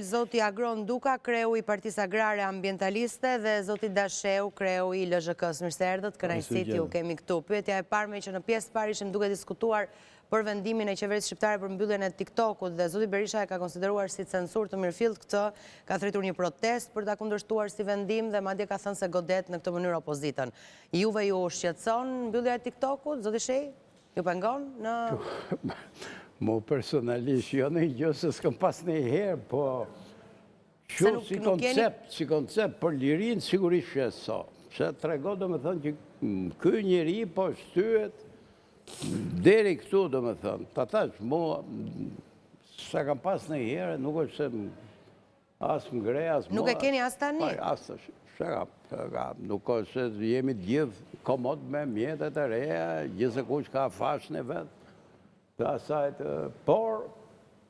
Zoti Agron Duka, kreu i Partisë Agrare Ambientaliste dhe zoti Dasheu, kreu i LZHK-s. Mirë se erdhët, kënaqësi t'ju kemi këtu. Pyetja e parë me që në pjesë parë ishim duke diskutuar për vendimin e qeverisë shqiptare për mbylljen e TikTokut dhe zoti Berisha e ka konsideruar si censur të mirëfillt këtë, ka thritur një protest për ta kundërshtuar si vendim dhe madje ka thënë se godet në këtë mënyrë opozitën. Juve ju shqetëson mbyllja e TikTokut, zoti Shej? Ju pengon në Mo personalisht, jo në gjë se s'kam pas në herë, po shumë si koncept për lirinë sigurisht që e so. Se trego do me thënë që ky njeri po shtyhet deri këtu do me thënë. Ta thash, mo sa kam pas në herë, nuk është se as më gre, as mo. Nuk e keni as tani? As të shkam. Nuk është se jemi gjithë komod me mjetet e reja, gjithë se kush ka fashën e vetë. Por,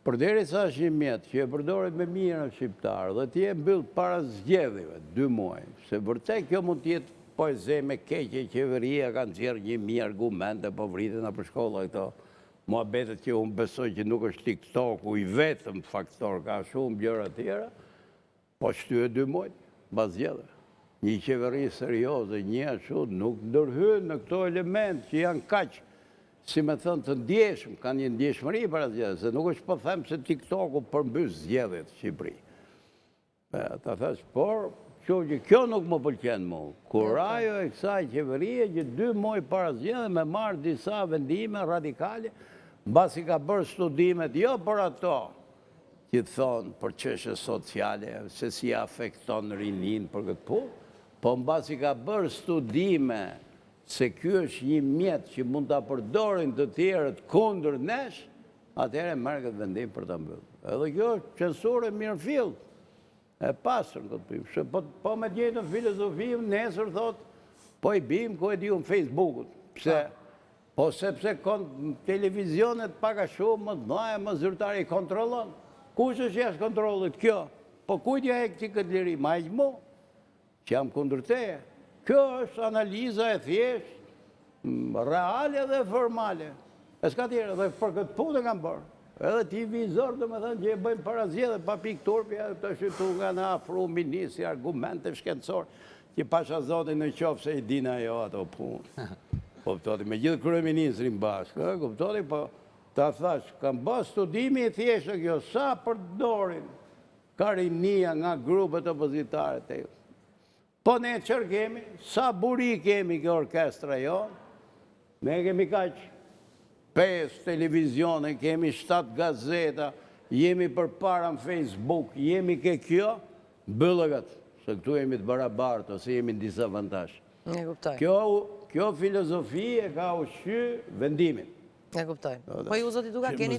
përderi sa është një mjetë që e përdorit me mirë në shqiptarë dhe t'je mbyllë para zgjedhjeve, 2 muaj, se vërtet kjo mund t'jetë po e zeme keqe, qeveria kanë qërë një mirë argumente, po vritin në për shkolla këto. Muhabetet që unë besoj që nuk është TikTok-u i vetëm faktor, ka shumë gjëra tjera, po shtyhe 2 muaj, pas zgjedhjeve. Një qeveri serioze, një ashtu, nuk ndërhynë në këto element që janë kaqë, si me thënë të ndjeshëm, kanë një ndjeshmëri për atë zgjedhje, se nuk është po them se TikTok-u përmbys zgjedhjet Shqipëri. Ta thash, por, kjo nuk më pëlqen mu. Kurajo e kësaj qeverie që 2 muaj para zgjedhjeve me marrë disa vendime radikale, mbasi ka bërë studimet, jo për ato, që thonë për çështje sociale, se si afekton rinin për këtë punë, po mbasi ka bërë studime se kjo është një mjetë që mund të përdorin të tjerët kundër nesh, atëherë merr këtë vendim për të mbyllur. Edhe kjo është censurë e mirëfillt, e pasur në këtë pyetje. Po me njëjtën filozofi, nesër thot, po i bim ku e di unë Facebookut. Pse? Po sepse televizionet paka shumë më dhaja, më zyrtari i kontrollon. Kush është jashtë kontrollit kjo? Po kujt ja e këti këtë liri? Ma e gjmo, që jam kundër teje. Kjo është analiza e thjesht, reale dhe formale. E s'ka tjere, dhe për këtë punë kam bërë. Edhe TV-zor dhe me thënë që e bëjmë para zgjedhjeve, pa pikë turpja, të shqytu nga në afru ministri, argumente shkencor, që pasha zotin në qofë se i dina jo ato punë. Kuptoti, me gjithë kryeministrin bashkë, kuptoti, po ta thash, kam bërë studimi i thjeshtë kjo, sa përdorin karinia nga grupet opozitare të ju. Po ne qërë kemi, sa buri kemi kjo orkestra jo, ne kemi kaq 5 televizione, kemi 7 gazeta, jemi për para në Facebook, jemi ke kjo, bëllëgat, se këtu jemi të barabartë, ose jemi në disa vantash. Ne kuptoj. Kjo filozofi e ka ushqy vendimin. Ne kuptoj. Po ju zoti Duka keni